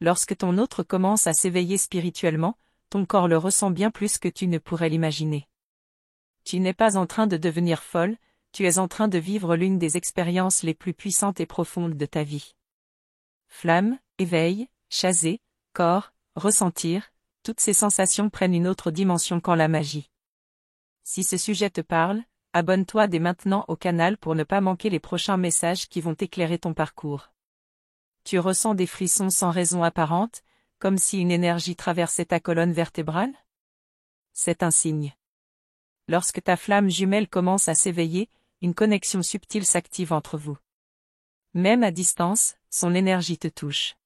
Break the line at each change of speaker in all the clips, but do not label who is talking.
Lorsque ton autre commence à s'éveiller spirituellement, ton corps le ressent bien plus que tu ne pourrais l'imaginer. Tu n'es pas en train de devenir folle, tu es en train de vivre l'une des expériences les plus puissantes et profondes de ta vie. Flamme, éveil, chaser, corps, ressentir, toutes ces sensations prennent une autre dimension qu'en la magie. Si ce sujet te parle, abonne-toi dès maintenant au canal pour ne pas manquer les prochains messages qui vont éclairer ton parcours. Tu ressens des frissons sans raison apparente, comme si une énergie traversait ta colonne vertébrale? C'est un signe. Lorsque ta flamme jumelle commence à s'éveiller, une connexion subtile s'active entre vous. Même à distance, son énergie te touche.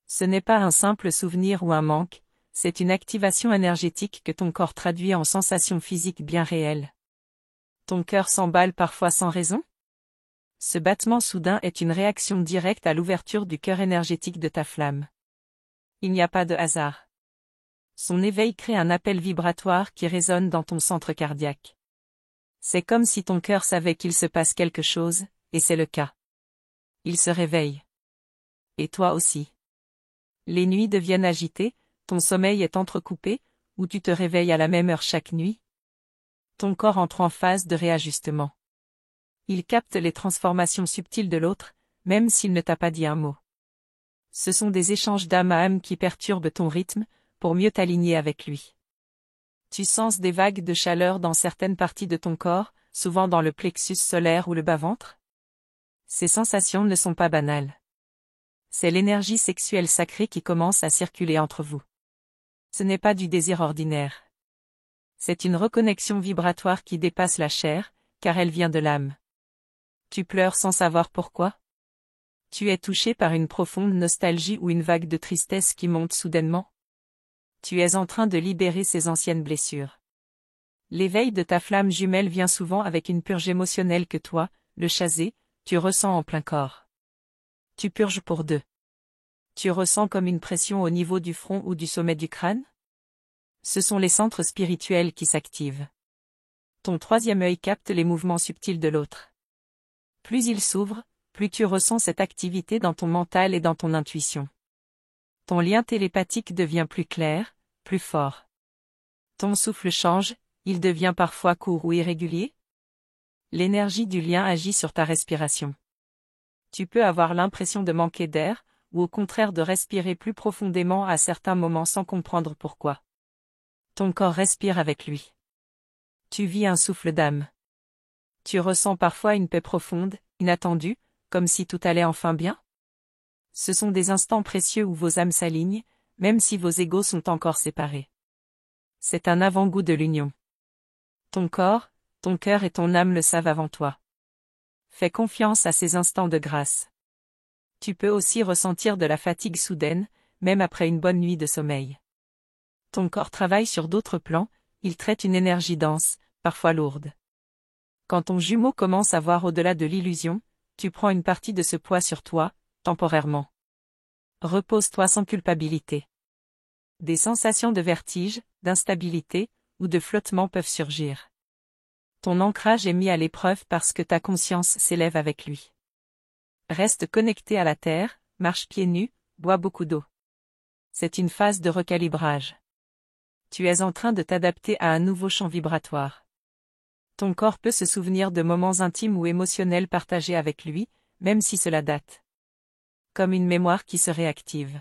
Ce n'est pas un simple souvenir ou un manque, c'est une activation énergétique que ton corps traduit en sensations physiques bien réelles. Ton cœur s'emballe parfois sans raison? Ce battement soudain est une réaction directe à l'ouverture du cœur énergétique de ta flamme. Il n'y a pas de hasard. Son éveil crée un appel vibratoire qui résonne dans ton centre cardiaque. C'est comme si ton cœur savait qu'il se passe quelque chose, et c'est le cas. Il se réveille. Et toi aussi. Les nuits deviennent agitées, ton sommeil est entrecoupé, ou tu te réveilles à la même heure chaque nuit. Ton corps entre en phase de réajustement. Il capte les transformations subtiles de l'autre, même s'il ne t'a pas dit un mot. Ce sont des échanges d'âme à âme qui perturbent ton rythme, pour mieux t'aligner avec lui. Tu sens des vagues de chaleur dans certaines parties de ton corps, souvent dans le plexus solaire ou le bas-ventre? Ces sensations ne sont pas banales. C'est l'énergie sexuelle sacrée qui commence à circuler entre vous. Ce n'est pas du désir ordinaire. C'est une reconnexion vibratoire qui dépasse la chair, car elle vient de l'âme. Tu pleures sans savoir pourquoi? Tu es touché par une profonde nostalgie ou une vague de tristesse qui monte soudainement? Tu es en train de libérer ces anciennes blessures. L'éveil de ta flamme jumelle vient souvent avec une purge émotionnelle que toi, le chasé, tu ressens en plein corps. Tu purges pour deux. Tu ressens comme une pression au niveau du front ou du sommet du crâne? Ce sont les centres spirituels qui s'activent. Ton troisième œil capte les mouvements subtils de l'autre. Plus il s'ouvre, plus tu ressens cette activité dans ton mental et dans ton intuition. Ton lien télépathique devient plus clair, plus fort. Ton souffle change, il devient parfois court ou irrégulier. L'énergie du lien agit sur ta respiration. Tu peux avoir l'impression de manquer d'air, ou au contraire de respirer plus profondément à certains moments sans comprendre pourquoi. Ton corps respire avec lui. Tu vis un souffle d'âme. Tu ressens parfois une paix profonde, inattendue, comme si tout allait enfin bien? Ce sont des instants précieux où vos âmes s'alignent, même si vos égos sont encore séparés. C'est un avant-goût de l'union. Ton corps, ton cœur et ton âme le savent avant toi. Fais confiance à ces instants de grâce. Tu peux aussi ressentir de la fatigue soudaine, même après une bonne nuit de sommeil. Ton corps travaille sur d'autres plans, il traite une énergie dense, parfois lourde. Quand ton jumeau commence à voir au-delà de l'illusion, tu prends une partie de ce poids sur toi, temporairement. Repose-toi sans culpabilité. Des sensations de vertige, d'instabilité, ou de flottement peuvent surgir. Ton ancrage est mis à l'épreuve parce que ta conscience s'élève avec lui. Reste connecté à la terre, marche pieds nus, bois beaucoup d'eau. C'est une phase de recalibrage. Tu es en train de t'adapter à un nouveau champ vibratoire. Ton corps peut se souvenir de moments intimes ou émotionnels partagés avec lui, même si cela date. Comme une mémoire qui se réactive.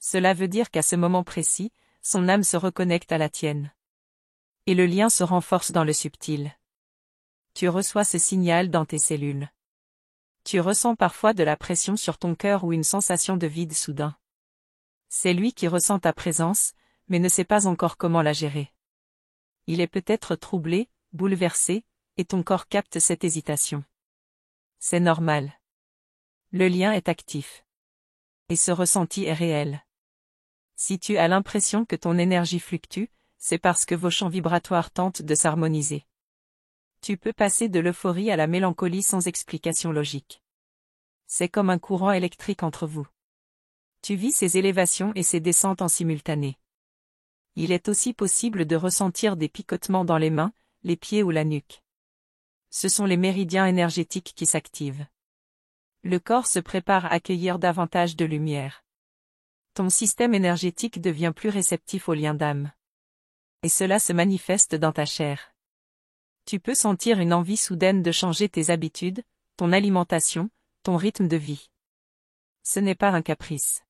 Cela veut dire qu'à ce moment précis, son âme se reconnecte à la tienne. Et le lien se renforce dans le subtil. Tu reçois ce signal dans tes cellules. Tu ressens parfois de la pression sur ton cœur ou une sensation de vide soudain. C'est lui qui ressent ta présence, mais ne sait pas encore comment la gérer. Il est peut-être troublé, bouleversé, et ton corps capte cette hésitation. C'est normal. Le lien est actif. Et ce ressenti est réel. Si tu as l'impression que ton énergie fluctue, c'est parce que vos champs vibratoires tentent de s'harmoniser. Tu peux passer de l'euphorie à la mélancolie sans explication logique. C'est comme un courant électrique entre vous. Tu vis ces élévations et ces descentes en simultané. Il est aussi possible de ressentir des picotements dans les mains, les pieds ou la nuque. Ce sont les méridiens énergétiques qui s'activent. Le corps se prépare à accueillir davantage de lumière. Ton système énergétique devient plus réceptif aux liens d'âme. Et cela se manifeste dans ta chair. Tu peux sentir une envie soudaine de changer tes habitudes, ton alimentation, ton rythme de vie. Ce n'est pas un caprice.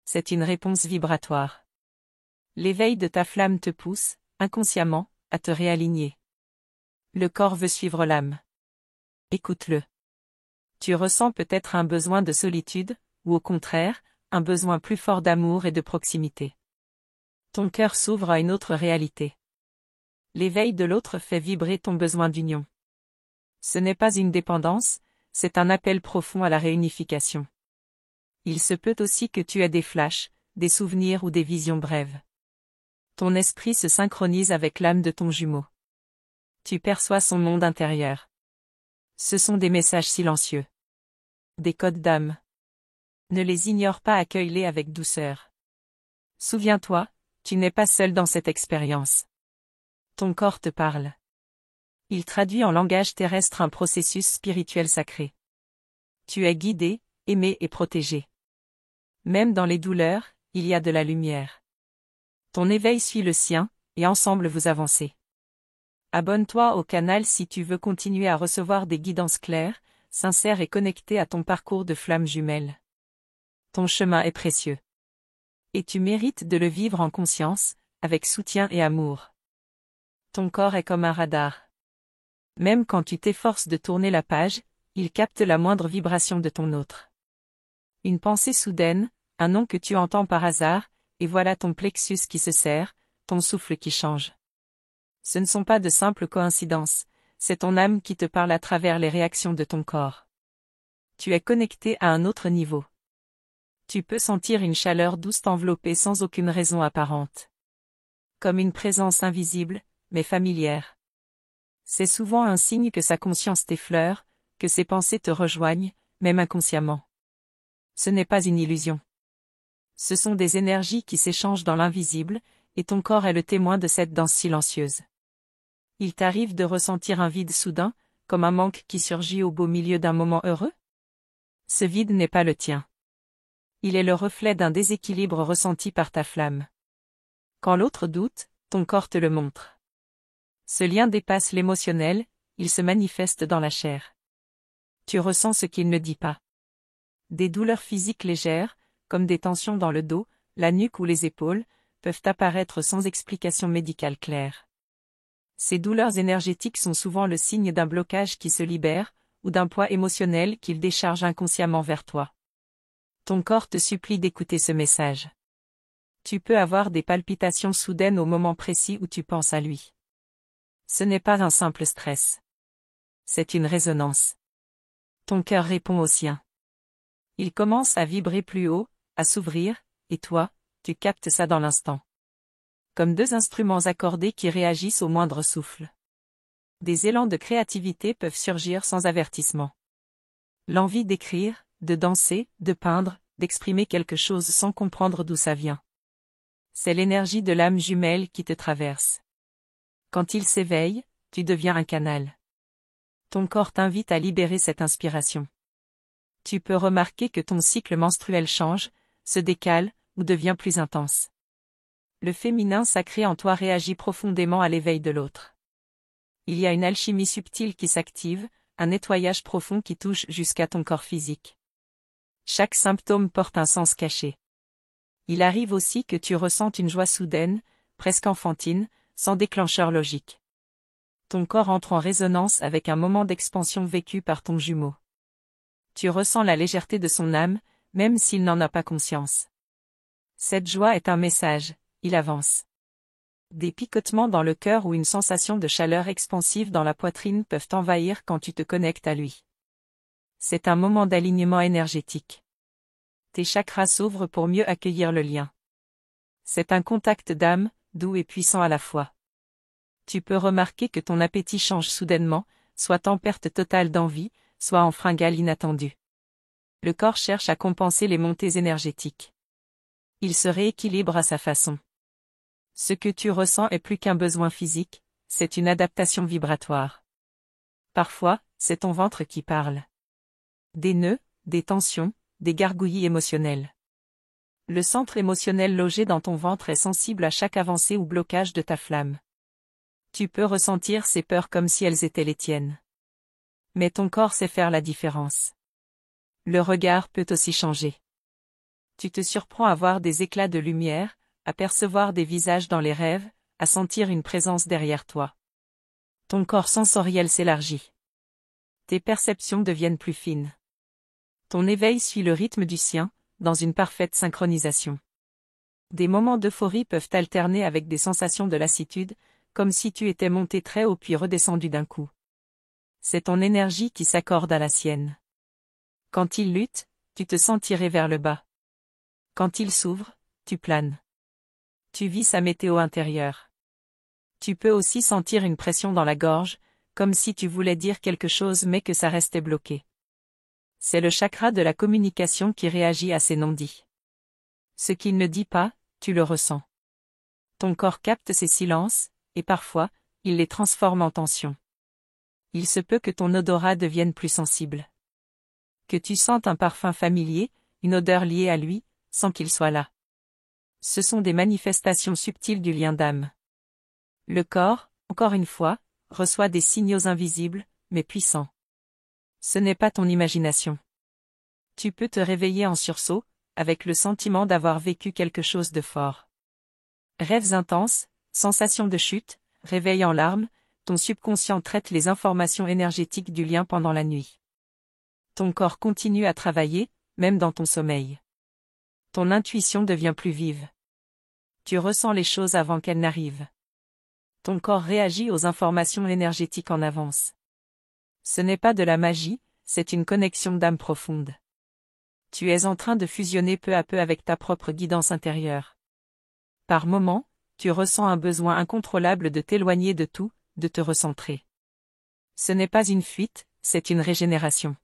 C'est une réponse vibratoire. L'éveil de ta flamme te pousse, inconsciemment, à te réaligner. Le corps veut suivre l'âme. Écoute-le. Tu ressens peut-être un besoin de solitude, ou au contraire, un besoin plus fort d'amour et de proximité. Ton cœur s'ouvre à une autre réalité. L'éveil de l'autre fait vibrer ton besoin d'union. Ce n'est pas une dépendance, c'est un appel profond à la réunification. Il se peut aussi que tu aies des flashs, des souvenirs ou des visions brèves. Ton esprit se synchronise avec l'âme de ton jumeau. Tu perçois son monde intérieur. Ce sont des messages silencieux. Des codes d'âme. Ne les ignore pas, accueille-les avec douceur. Souviens-toi, tu n'es pas seul dans cette expérience. Ton corps te parle. Il traduit en langage terrestre un processus spirituel sacré. Tu es guidé, aimé et protégé. Même dans les douleurs, il y a de la lumière. Ton éveil suit le sien, et ensemble vous avancez. Abonne-toi au canal si tu veux continuer à recevoir des guidances claires, sincères et connectées à ton parcours de flamme jumelle. Ton chemin est précieux. Et tu mérites de le vivre en conscience, avec soutien et amour. Ton corps est comme un radar. Même quand tu t'efforces de tourner la page, il capte la moindre vibration de ton autre. Une pensée soudaine, un nom que tu entends par hasard, et voilà ton plexus qui se serre, ton souffle qui change. Ce ne sont pas de simples coïncidences, c'est ton âme qui te parle à travers les réactions de ton corps. Tu es connecté à un autre niveau. Tu peux sentir une chaleur douce t'envelopper sans aucune raison apparente. Comme une présence invisible, mais familière. C'est souvent un signe que sa conscience t'effleure, que ses pensées te rejoignent, même inconsciemment. Ce n'est pas une illusion. Ce sont des énergies qui s'échangent dans l'invisible, et ton corps est le témoin de cette danse silencieuse. Il t'arrive de ressentir un vide soudain, comme un manque qui surgit au beau milieu d'un moment heureux? Ce vide n'est pas le tien. Il est le reflet d'un déséquilibre ressenti par ta flamme. Quand l'autre doute, ton corps te le montre. Ce lien dépasse l'émotionnel, il se manifeste dans la chair. Tu ressens ce qu'il ne dit pas. Des douleurs physiques légères, comme des tensions dans le dos, la nuque ou les épaules, peuvent apparaître sans explication médicale claire. Ces douleurs énergétiques sont souvent le signe d'un blocage qui se libère, ou d'un poids émotionnel qu'il décharge inconsciemment vers toi. Ton corps te supplie d'écouter ce message. Tu peux avoir des palpitations soudaines au moment précis où tu penses à lui. Ce n'est pas un simple stress. C'est une résonance. Ton cœur répond au sien. Il commence à vibrer plus haut, à s'ouvrir, et toi, tu captes ça dans l'instant. Comme deux instruments accordés qui réagissent au moindre souffle. Des élans de créativité peuvent surgir sans avertissement. L'envie d'écrire, de danser, de peindre, d'exprimer quelque chose sans comprendre d'où ça vient. C'est l'énergie de l'âme jumelle qui te traverse. Quand il s'éveille, tu deviens un canal. Ton corps t'invite à libérer cette inspiration. Tu peux remarquer que ton cycle menstruel change, se décale, ou devient plus intense. Le féminin sacré en toi réagit profondément à l'éveil de l'autre. Il y a une alchimie subtile qui s'active, un nettoyage profond qui touche jusqu'à ton corps physique. Chaque symptôme porte un sens caché. Il arrive aussi que tu ressentes une joie soudaine, presque enfantine, sans déclencheur logique. Ton corps entre en résonance avec un moment d'expansion vécu par ton jumeau. Tu ressens la légèreté de son âme, même s'il n'en a pas conscience. Cette joie est un message, il avance. Des picotements dans le cœur ou une sensation de chaleur expansive dans la poitrine peuvent t'envahir quand tu te connectes à lui. C'est un moment d'alignement énergétique. Tes chakras s'ouvrent pour mieux accueillir le lien. C'est un contact d'âme, doux et puissant à la fois. Tu peux remarquer que ton appétit change soudainement, soit en perte totale d'envie, soit en fringale inattendue. Le corps cherche à compenser les montées énergétiques. Il se rééquilibre à sa façon. Ce que tu ressens est plus qu'un besoin physique, c'est une adaptation vibratoire. Parfois, c'est ton ventre qui parle. Des nœuds, des tensions, des gargouillis émotionnels. Le centre émotionnel logé dans ton ventre est sensible à chaque avancée ou blocage de ta flamme. Tu peux ressentir ces peurs comme si elles étaient les tiennes. Mais ton corps sait faire la différence. Le regard peut aussi changer. Tu te surprends à voir des éclats de lumière, à percevoir des visages dans les rêves, à sentir une présence derrière toi. Ton corps sensoriel s'élargit. Tes perceptions deviennent plus fines. Ton éveil suit le rythme du sien, dans une parfaite synchronisation. Des moments d'euphorie peuvent alterner avec des sensations de lassitude, comme si tu étais monté très haut puis redescendu d'un coup. C'est ton énergie qui s'accorde à la sienne. Quand il lutte, tu te sens tiré vers le bas. Quand il s'ouvre, tu planes. Tu vis sa météo intérieure. Tu peux aussi sentir une pression dans la gorge, comme si tu voulais dire quelque chose mais que ça restait bloqué. C'est le chakra de la communication qui réagit à ces non-dits. Ce qu'il ne dit pas, tu le ressens. Ton corps capte ces silences, et parfois, il les transforme en tension. Il se peut que ton odorat devienne plus sensible. Que tu sentes un parfum familier, une odeur liée à lui, sans qu'il soit là. Ce sont des manifestations subtiles du lien d'âme. Le corps, encore une fois, reçoit des signaux invisibles, mais puissants. Ce n'est pas ton imagination. Tu peux te réveiller en sursaut, avec le sentiment d'avoir vécu quelque chose de fort. Rêves intenses, sensations de chute, réveil en larmes, ton subconscient traite les informations énergétiques du lien pendant la nuit. Ton corps continue à travailler, même dans ton sommeil. Ton intuition devient plus vive. Tu ressens les choses avant qu'elles n'arrivent. Ton corps réagit aux informations énergétiques en avance. Ce n'est pas de la magie, c'est une connexion d'âme profonde. Tu es en train de fusionner peu à peu avec ta propre guidance intérieure. Par moments, tu ressens un besoin incontrôlable de t'éloigner de tout, de te recentrer. Ce n'est pas une fuite, c'est une régénération.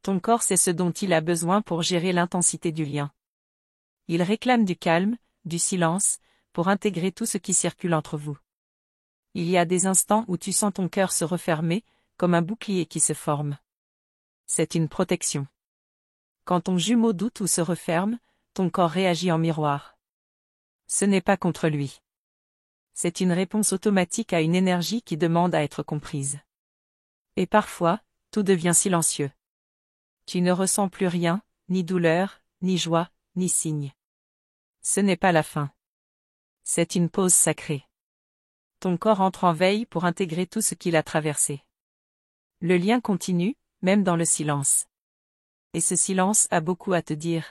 Ton corps sait ce dont il a besoin pour gérer l'intensité du lien. Il réclame du calme, du silence, pour intégrer tout ce qui circule entre vous. Il y a des instants où tu sens ton cœur se refermer, comme un bouclier qui se forme. C'est une protection. Quand ton jumeau doute ou se referme, ton corps réagit en miroir. Ce n'est pas contre lui. C'est une réponse automatique à une énergie qui demande à être comprise. Et parfois, tout devient silencieux. Tu ne ressens plus rien, ni douleur, ni joie, ni signe. Ce n'est pas la fin. C'est une pause sacrée. Ton corps entre en veille pour intégrer tout ce qu'il a traversé. Le lien continue, même dans le silence. Et ce silence a beaucoup à te dire.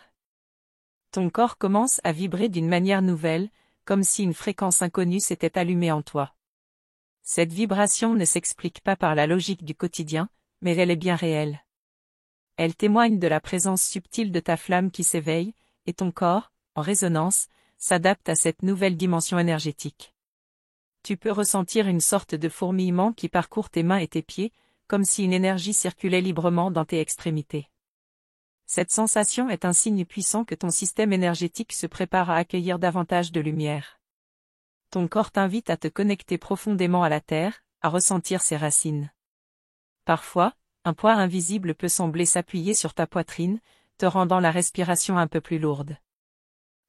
Ton corps commence à vibrer d'une manière nouvelle, comme si une fréquence inconnue s'était allumée en toi. Cette vibration ne s'explique pas par la logique du quotidien, mais elle est bien réelle. Elle témoigne de la présence subtile de ta flamme qui s'éveille, et ton corps, en résonance, s'adapte à cette nouvelle dimension énergétique. Tu peux ressentir une sorte de fourmillement qui parcourt tes mains et tes pieds, comme si une énergie circulait librement dans tes extrémités. Cette sensation est un signe puissant que ton système énergétique se prépare à accueillir davantage de lumière. Ton corps t'invite à te connecter profondément à la terre, à ressentir ses racines. Parfois, un poids invisible peut sembler s'appuyer sur ta poitrine, te rendant la respiration un peu plus lourde.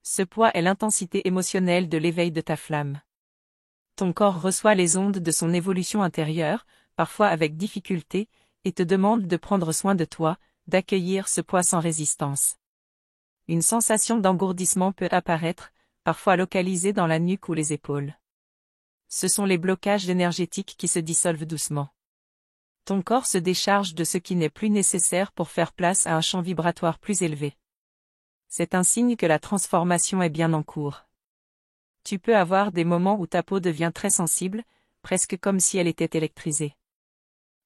Ce poids est l'intensité émotionnelle de l'éveil de ta flamme. Ton corps reçoit les ondes de son évolution intérieure, parfois avec difficulté, et te demande de prendre soin de toi, d'accueillir ce poids sans résistance. Une sensation d'engourdissement peut apparaître, parfois localisée dans la nuque ou les épaules. Ce sont les blocages énergétiques qui se dissolvent doucement. Ton corps se décharge de ce qui n'est plus nécessaire pour faire place à un champ vibratoire plus élevé. C'est un signe que la transformation est bien en cours. Tu peux avoir des moments où ta peau devient très sensible, presque comme si elle était électrisée.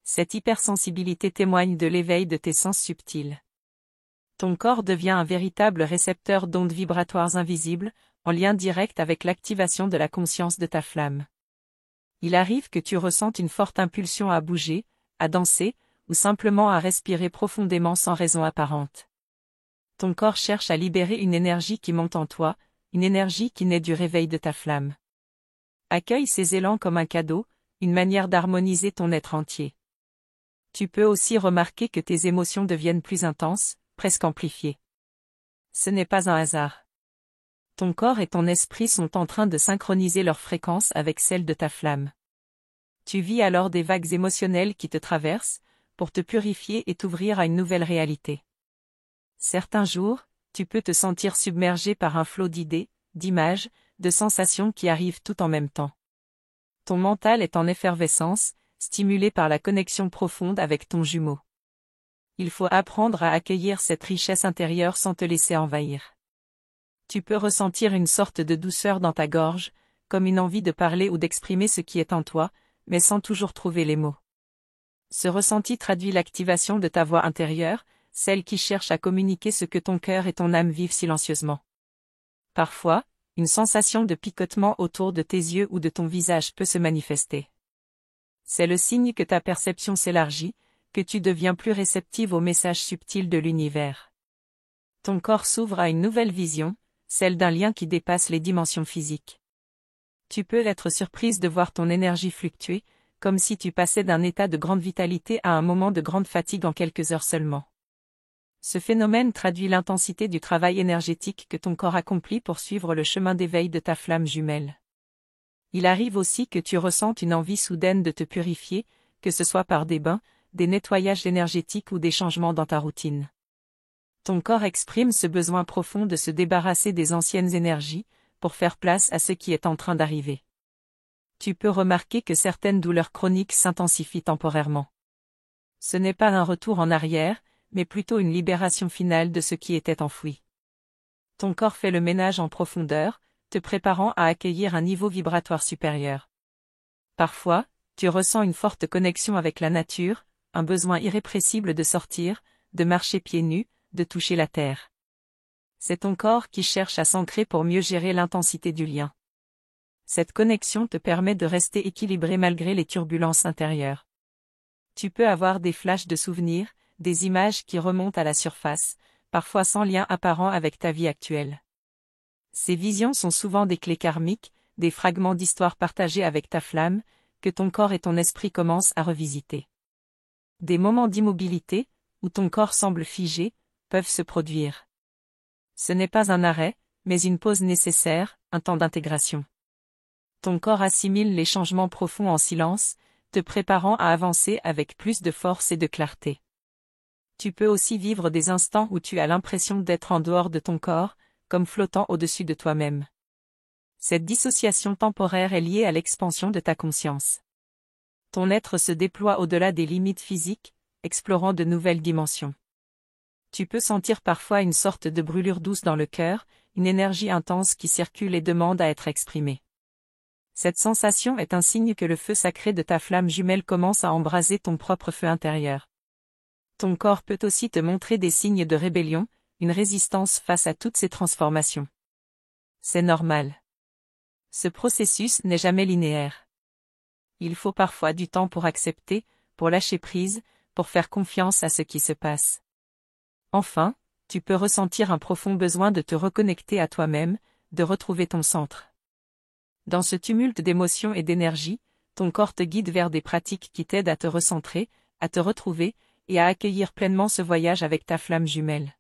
Cette hypersensibilité témoigne de l'éveil de tes sens subtils. Ton corps devient un véritable récepteur d'ondes vibratoires invisibles, en lien direct avec l'activation de la conscience de ta flamme. Il arrive que tu ressentes une forte impulsion à bouger, à danser, ou simplement à respirer profondément sans raison apparente. Ton corps cherche à libérer une énergie qui monte en toi, une énergie qui naît du réveil de ta flamme. Accueille ces élans comme un cadeau, une manière d'harmoniser ton être entier. Tu peux aussi remarquer que tes émotions deviennent plus intenses, presque amplifiées. Ce n'est pas un hasard. Ton corps et ton esprit sont en train de synchroniser leur fréquence avec celle de ta flamme. Tu vis alors des vagues émotionnelles qui te traversent, pour te purifier et t'ouvrir à une nouvelle réalité. Certains jours, tu peux te sentir submergé par un flot d'idées, d'images, de sensations qui arrivent tout en même temps. Ton mental est en effervescence, stimulé par la connexion profonde avec ton jumeau. Il faut apprendre à accueillir cette richesse intérieure sans te laisser envahir. Tu peux ressentir une sorte de douceur dans ta gorge, comme une envie de parler ou d'exprimer ce qui est en toi, mais sans toujours trouver les mots. Ce ressenti traduit l'activation de ta voix intérieure, celle qui cherche à communiquer ce que ton cœur et ton âme vivent silencieusement. Parfois, une sensation de picotement autour de tes yeux ou de ton visage peut se manifester. C'est le signe que ta perception s'élargit, que tu deviens plus réceptive aux messages subtils de l'univers. Ton corps s'ouvre à une nouvelle vision, celle d'un lien qui dépasse les dimensions physiques. Tu peux être surprise de voir ton énergie fluctuer, comme si tu passais d'un état de grande vitalité à un moment de grande fatigue en quelques heures seulement. Ce phénomène traduit l'intensité du travail énergétique que ton corps accomplit pour suivre le chemin d'éveil de ta flamme jumelle. Il arrive aussi que tu ressentes une envie soudaine de te purifier, que ce soit par des bains, des nettoyages énergétiques ou des changements dans ta routine. Ton corps exprime ce besoin profond de se débarrasser des anciennes énergies, pour faire place à ce qui est en train d'arriver. Tu peux remarquer que certaines douleurs chroniques s'intensifient temporairement. Ce n'est pas un retour en arrière, mais plutôt une libération finale de ce qui était enfoui. Ton corps fait le ménage en profondeur, te préparant à accueillir un niveau vibratoire supérieur. Parfois, tu ressens une forte connexion avec la nature, un besoin irrépressible de sortir, de marcher pieds nus, de toucher la terre. C'est ton corps qui cherche à s'ancrer pour mieux gérer l'intensité du lien. Cette connexion te permet de rester équilibré malgré les turbulences intérieures. Tu peux avoir des flashs de souvenirs, des images qui remontent à la surface, parfois sans lien apparent avec ta vie actuelle. Ces visions sont souvent des clés karmiques, des fragments d'histoire partagés avec ta flamme, que ton corps et ton esprit commencent à revisiter. Des moments d'immobilité, où ton corps semble figé, peuvent se produire. Ce n'est pas un arrêt, mais une pause nécessaire, un temps d'intégration. Ton corps assimile les changements profonds en silence, te préparant à avancer avec plus de force et de clarté. Tu peux aussi vivre des instants où tu as l'impression d'être en dehors de ton corps, comme flottant au-dessus de toi-même. Cette dissociation temporaire est liée à l'expansion de ta conscience. Ton être se déploie au-delà des limites physiques, explorant de nouvelles dimensions. Tu peux sentir parfois une sorte de brûlure douce dans le cœur, une énergie intense qui circule et demande à être exprimée. Cette sensation est un signe que le feu sacré de ta flamme jumelle commence à embraser ton propre feu intérieur. Ton corps peut aussi te montrer des signes de rébellion, une résistance face à toutes ces transformations. C'est normal. Ce processus n'est jamais linéaire. Il faut parfois du temps pour accepter, pour lâcher prise, pour faire confiance à ce qui se passe. Enfin, tu peux ressentir un profond besoin de te reconnecter à toi-même, de retrouver ton centre. Dans ce tumulte d'émotions et d'énergie, ton corps te guide vers des pratiques qui t'aident à te recentrer, à te retrouver, et à accueillir pleinement ce voyage avec ta flamme jumelle.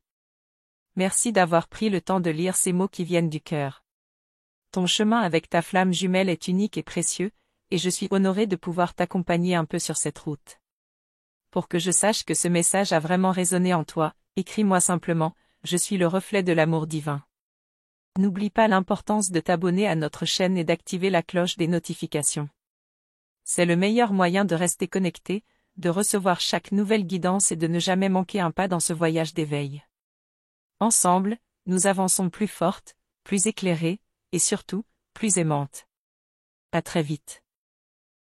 Merci d'avoir pris le temps de lire ces mots qui viennent du cœur. Ton chemin avec ta flamme jumelle est unique et précieux, et je suis honoré de pouvoir t'accompagner un peu sur cette route. Pour que je sache que ce message a vraiment résonné en toi, écris-moi simplement, je suis le reflet de l'amour divin. N'oublie pas l'importance de t'abonner à notre chaîne et d'activer la cloche des notifications. C'est le meilleur moyen de rester connecté, de recevoir chaque nouvelle guidance et de ne jamais manquer un pas dans ce voyage d'éveil. Ensemble, nous avançons plus fortes, plus éclairées, et surtout, plus aimantes. À très vite.